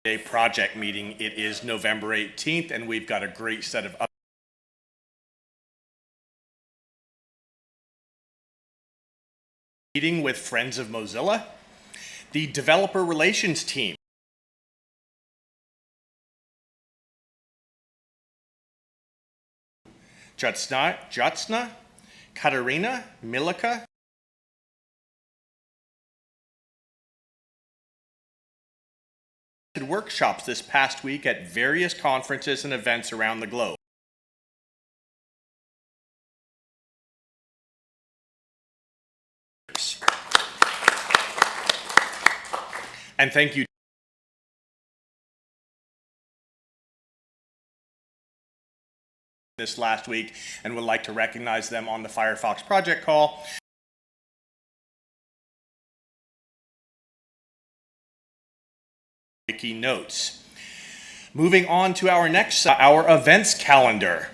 Monday Project meeting. It is November 18th, and we've got a great set of meeting with Friends of Mozilla, the developer relations team, Jatsna, Katarina, Milika, workshops this past week at various conferences and events around the globe. And thank you this last week, and would like to recognize them on the Firefox project call. Wiki notes. Moving on to our next, our events calendar.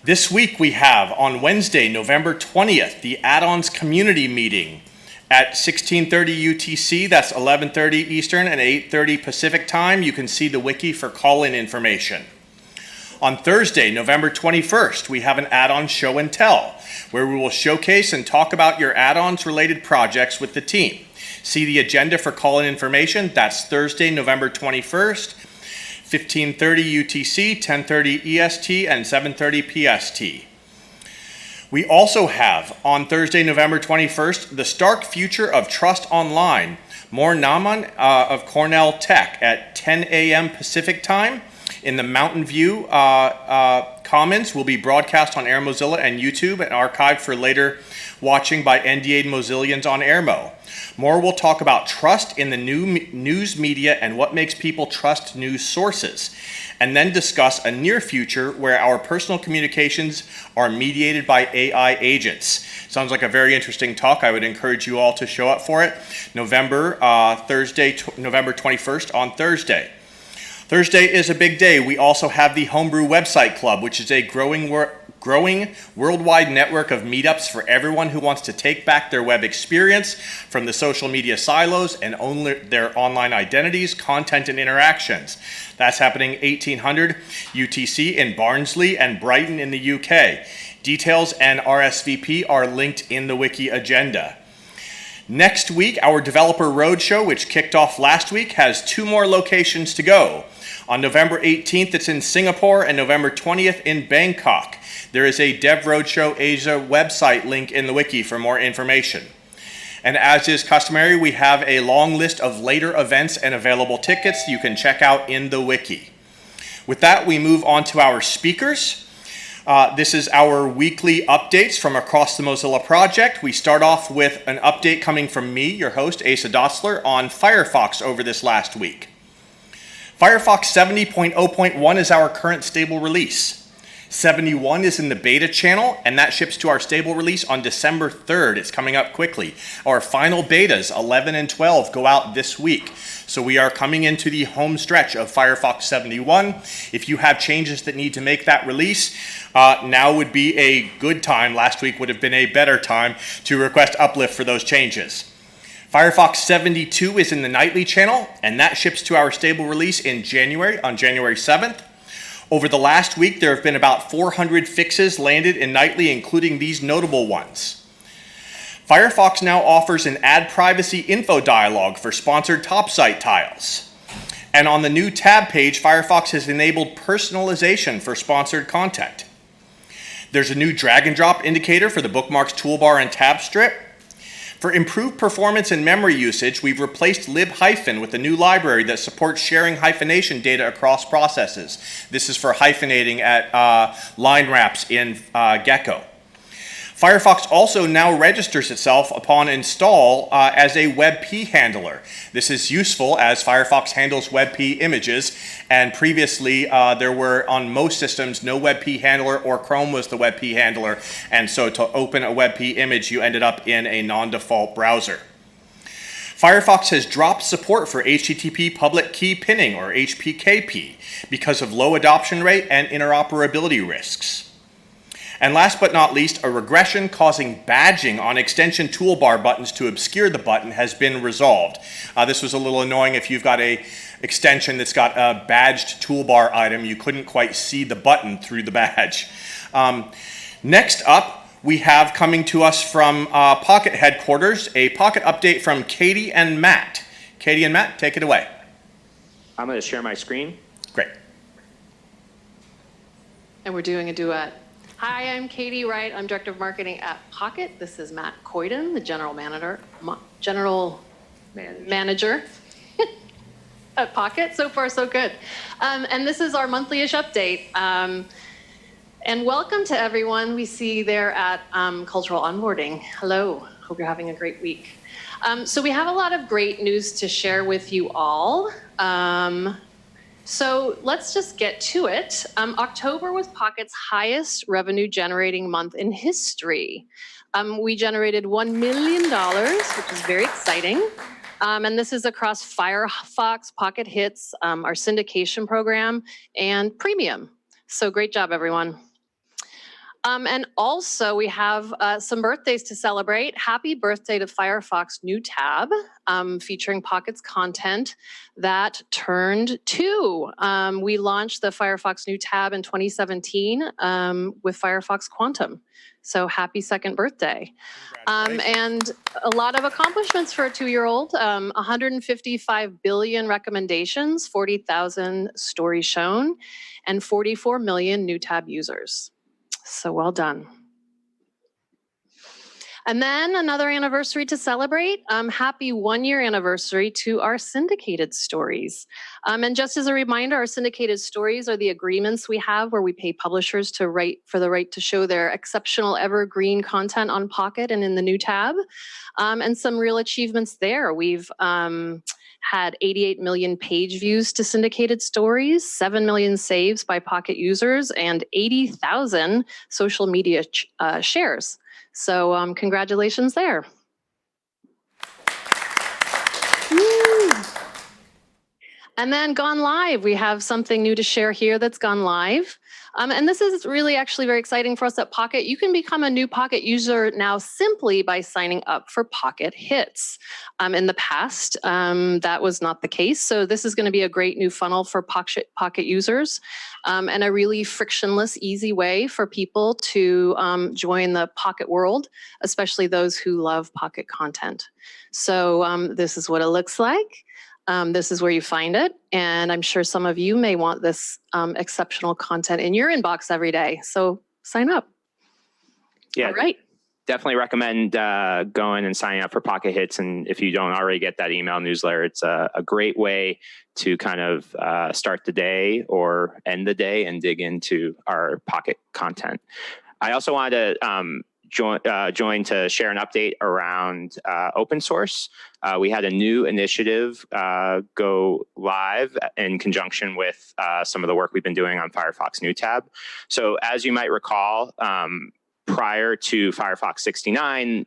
This week we have on Wednesday, November 20th, the add-ons community meeting at 16:30 UTC. That's 11:30 Eastern and 8:30 Pacific time. You can see the wiki for call-in information. On Thursday, November 21st, we have an add-on show and tell, where we will showcase and talk about your add-ons related projects with the team. See the agenda for call-in information. That's Thursday, November 21st, 15:30 UTC, 10:30 EST, and 7:30 PST. We also have, on Thursday, November 21st, the Stark Future of Trust Online, Mor Naman of Cornell Tech at 10 a.m. Pacific time. In the Mountain View Commons will be broadcast on Air Mozilla and YouTube and archived for later watching by NDA'd Mozillians on Airmo. More will talk about trust in the new news media and what makes people trust news sources, and then discuss a near future where our personal communications are mediated by AI agents. Sounds like a very interesting talk. I would encourage you all to show up for it. November 21st on Thursday. Thursday is a big day. We also have the Homebrew Website Club, which is a growing worldwide network of meetups for everyone who wants to take back their web experience from the social media silos and own their online identities, content, and interactions. That's happening 1800 UTC in Barnsley and Brighton in the UK. Details and RSVP are linked in the wiki agenda. Next week, our Developer Roadshow, which kicked off last week, has 2 more locations to go. On November 18th, it's in Singapore, and November 20th in Bangkok. There is a Dev Roadshow Asia website link in the wiki for more information. And as is customary, we have a long list of later events and available tickets you can check out in the wiki. With that, we move on to our speakers. This is our weekly updates from across the Mozilla project. We start off with an update coming from me, your host, Asa Dotzler, on Firefox over this last week. Firefox 70.0.1 is our current stable release. 71 is in the beta channel, and that ships to our stable release on December 3rd. It's coming up quickly. Our final betas, 11 and 12, go out this week. So we are coming into the home stretch of Firefox 71. If you have changes that need to make that release, now would be a good time. Last week would have been a better time to request uplift for those changes. Firefox 72 is in the nightly channel, and that ships to our stable release in January, on January 7th. Over the last week, there have been about 400 fixes landed in nightly, including these notable ones. Firefox now offers an ad privacy info dialog for sponsored top site tiles. And on the new tab page, Firefox has enabled personalization for sponsored content. There's a new drag and drop indicator for the bookmarks toolbar and tab strip. For improved performance and memory usage, we've replaced lib- with a new library that supports sharing hyphenation data across processes. This is for hyphenating at line wraps in Gecko. Firefox also now registers itself upon install as a WebP handler. This is useful as Firefox handles WebP images, and previously there were on most systems no WebP handler, or Chrome was the WebP handler, and so to open a WebP image you ended up in a non-default browser. Firefox has dropped support for HTTP public key pinning, or HPKP, because of low adoption rate and interoperability risks. And last but not least, a regression causing badging on extension toolbar buttons to obscure the button has been resolved. This was a little annoying if you've got a extension that's got a badged toolbar item. You couldn't quite see the button through the badge. Next up, we have coming to us from Pocket headquarters, a Pocket update from Katie and Matt. Katie and Matt, take it away. I'm going to share my screen. Great. And we're doing a duet. Hi, I'm Katie Wright. I'm Director of Marketing at Pocket. This is Matt Coyden, the General Manager at Pocket. So far, so good. And this is our monthly-ish update. And welcome to everyone we see there at Cultural Onboarding. Hello. Hope you're having a great week. So we have a lot of great news to share with you all. So let's just get to it. October was Pocket's highest revenue generating month in history. We generated $1 million, which is very exciting. And this is across Firefox, Pocket Hits, our syndication program, and Premium. So great job, everyone. And also we have some birthdays to celebrate. Happy birthday to Firefox new tab, featuring Pocket's content that turned 2. We launched the Firefox new tab in 2017 with Firefox Quantum. So happy second birthday. And a lot of accomplishments for a 2-year-old. 155 billion recommendations, 40,000 stories shown, and 44 million new tab users. So well done. And then another anniversary to celebrate. Happy 1-year anniversary to our syndicated stories. And just as a reminder, our syndicated stories are the agreements we have where we pay publishers to write for the right to show their exceptional evergreen content on Pocket and in the new tab. And some real achievements there. We've had 88 million page views to syndicated stories, 7 million saves by Pocket users, and 80,000 social media shares. So congratulations there. Woo. And then gone live. We have something new to share here that's gone live. And this is really actually very exciting for us at Pocket. You can become a new Pocket user now simply by signing up for Pocket Hits. In the past, that was not the case. So this is going to be a great new funnel for Pocket users and a really frictionless, easy way for people to join the Pocket world, especially those who love Pocket content. So this is what it looks like. This is where you find it. And I'm sure some of you may want this exceptional content in your inbox every day. So sign up. Yeah, all right. Definitely recommend going and signing up for Pocket Hits. And if you don't already get that email newsletter, it's a great way to kind of start the day or end the day and dig into our Pocket content. I also wanted to join to share an update around open source. We had a new initiative go live in conjunction with some of the work we've been doing on Firefox new tab. So as you might recall, prior to Firefox 69,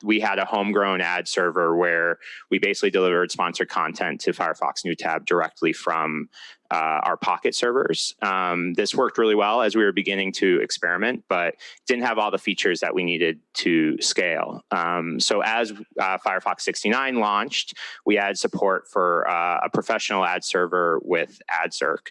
we had a homegrown ad server where we basically delivered sponsored content to Firefox new tab directly from our Pocket servers. This worked really well as we were beginning to experiment, but didn't have all the features that we needed to scale. So as Firefox 69 launched, we added support for a professional ad server with AdZerk.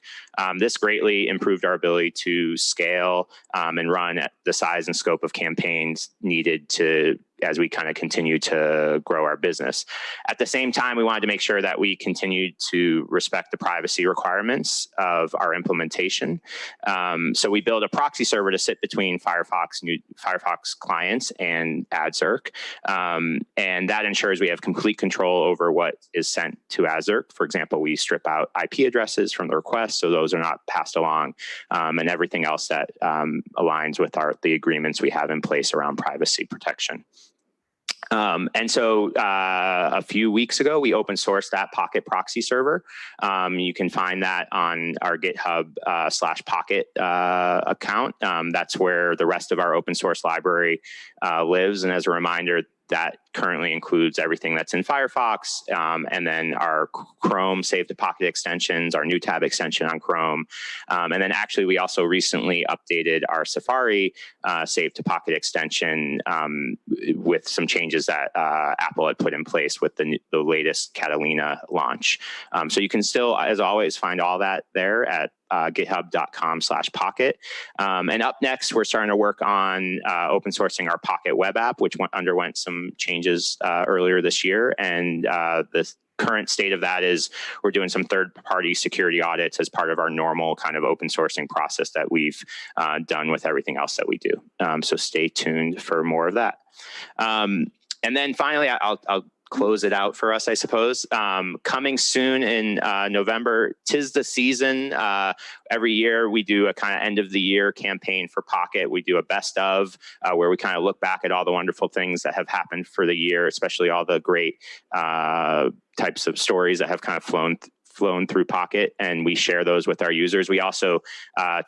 This greatly improved our ability to scale and run at the size and scope of campaigns needed to as we kind of continue to grow our business. At the same time, we wanted to make sure that we continued to respect the privacy requirements of our implementation. So we built a proxy server to sit between Firefox clients and AdZerk. And that ensures we have complete control over what is sent to AdZerk. For example, we strip out IP addresses from the request, so those are not passed along, and everything else that aligns with the agreements we have in place around privacy protection. And so a few weeks ago, we open sourced that Pocket proxy server. You can find that on our GitHub /Pocket account. That's where the rest of our open source library lives. And as a reminder, that currently includes everything that's in Firefox, and then our Chrome Save to Pocket extensions, our new tab extension on Chrome. And then actually, we also recently updated our Safari Save to Pocket extension with some changes that Apple had put in place with the latest Catalina launch. So you can still, as always, find all that there at github.com/Pocket. And up next, we're starting to work on open sourcing our Pocket web app, which underwent some changes earlier this year. And the current state of that is we're doing some third-party security audits as part of our normal kind of open sourcing process that we've done with everything else that we do. So stay tuned for more of that. And then finally, I'll close it out for us, I suppose. Coming soon in November, 'tis the season. Every year we do a kind of end of the year campaign for Pocket. We do a best of where we kind of look back at all the wonderful things that have happened for the year, especially all the great types of stories that have kind of flown through Pocket, and we share those with our users. We also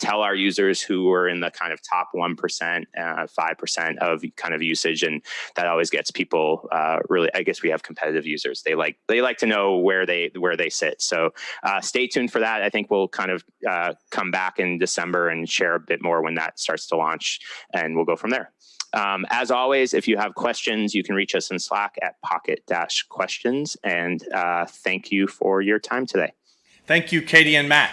tell our users who are in the kind of top 1%, 5% of kind of usage, and that always gets people really. I guess we have competitive users. They like to know where they sit. So stay tuned for that. I think we'll kind of come back in December and share a bit more when that starts to launch, and we'll go from there. As always, if you have questions, you can reach us in Slack at pocket-questions. And thank you for your time today. Thank you, Katie and Matt.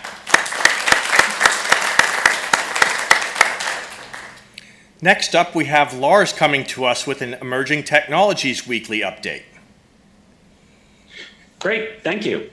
Next up, we have Lars coming to us with an Emerging Technologies Weekly Update. Great, thank you.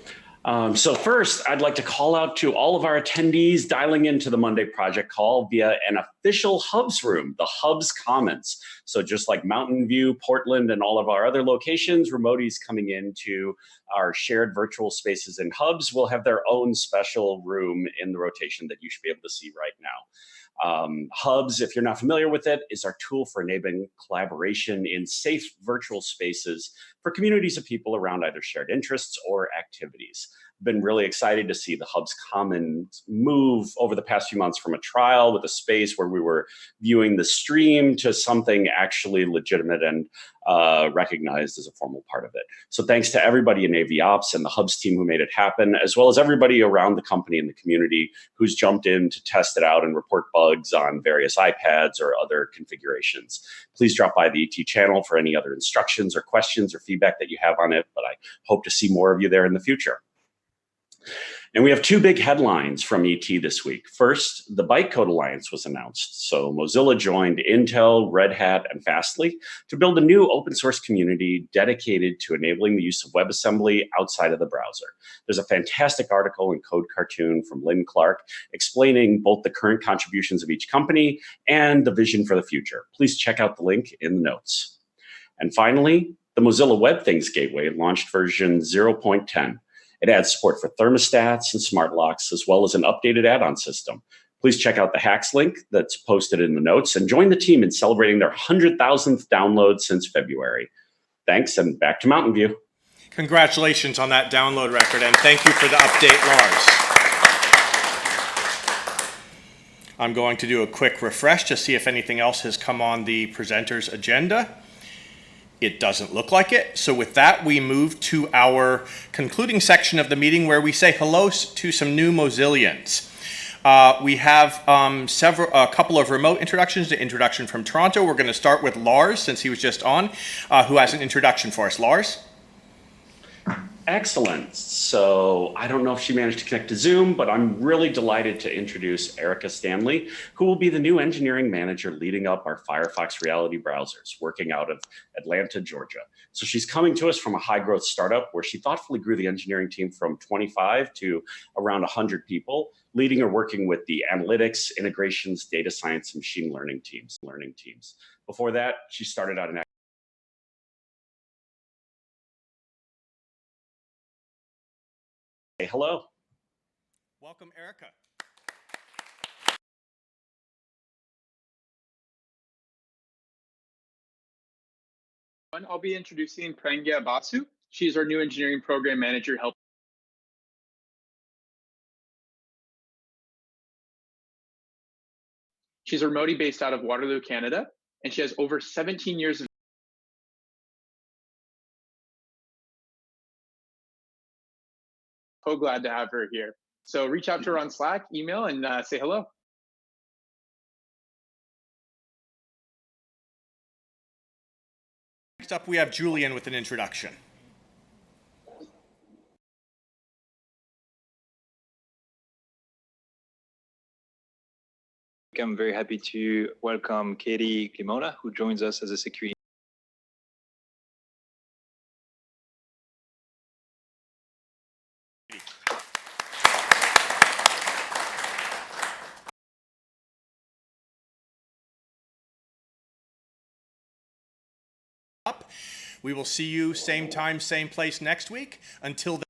So first, I'd like to call out to all of our attendees dialing into the Monday Project call via an official Hubs room, the Hubs Commons. So just like Mountain View, Portland, and all of our other locations, remotees coming into our shared virtual spaces in Hubs will have their own special room in the rotation that you should be able to see right now. Hubs, if you're not familiar with it, is our tool for enabling collaboration in safe virtual spaces for communities of people around either shared interests or activities. Been really excited to see the Hubs Commons move over the past few months from a trial with a space where we were viewing the stream to something actually legitimate and recognized as a formal part of it. So thanks to everybody in AV Ops and the Hubs team who made it happen, as well as everybody around the company and the community who's jumped in to test it out and report bugs on various iPads or other configurations. Please drop by the ET channel for any other instructions or questions or feedback that you have on it, but I hope to see more of you there in the future. And we have two big headlines from ET this week. First, the Bytecode Alliance was announced. So Mozilla joined Intel, Red Hat, and Fastly to build a new open source community dedicated to enabling the use of WebAssembly outside of the browser. There's a fantastic article in Code Cartoon from Lynn Clark explaining both the current contributions of each company and the vision for the future. Please check out the link in the notes. And finally, the Mozilla Web Things Gateway launched version 0.10. It adds support for thermostats and smart locks, as well as an updated add-on system. Please check out the hacks link that's posted in the notes and join the team in celebrating their 100,000th download since February. Thanks, and back to Mountain View. Congratulations on that download record, and thank you for the update, Lars. I'm going to do a quick refresh to see if anything else has come on the presenter's agenda. It doesn't look like it. So with that, we move to our concluding section of the meeting where we say hello to some new Mozillians. We have a couple of remote introductions. The introduction from Toronto. We're going to start with Lars, since he was just on, who has an introduction for us. Lars? Excellent. So I don't know if she managed to connect to Zoom, but I'm really delighted to introduce Erika Stanley, who will be the new engineering manager leading up our Firefox Reality browsers, working out of Atlanta, Georgia. So she's coming to us from a high-growth startup where she thoughtfully grew the engineering team from 25 to around 100 people, leading or working with the analytics, integrations, data science, and machine learning teams. Before that, she started out in hello. Welcome, Erika. I'll be introducing Prangya Basu. She's our new engineering program manager. She's remotely based out of Waterloo, Canada, and she has over 17 years of So glad to have her here. So reach out to her on Slack, email, and say hello. Next up, we have Julian with an introduction. I'm very happy to welcome Katie Climona, who joins us as a security. We will see you same time, same place next week. Until then.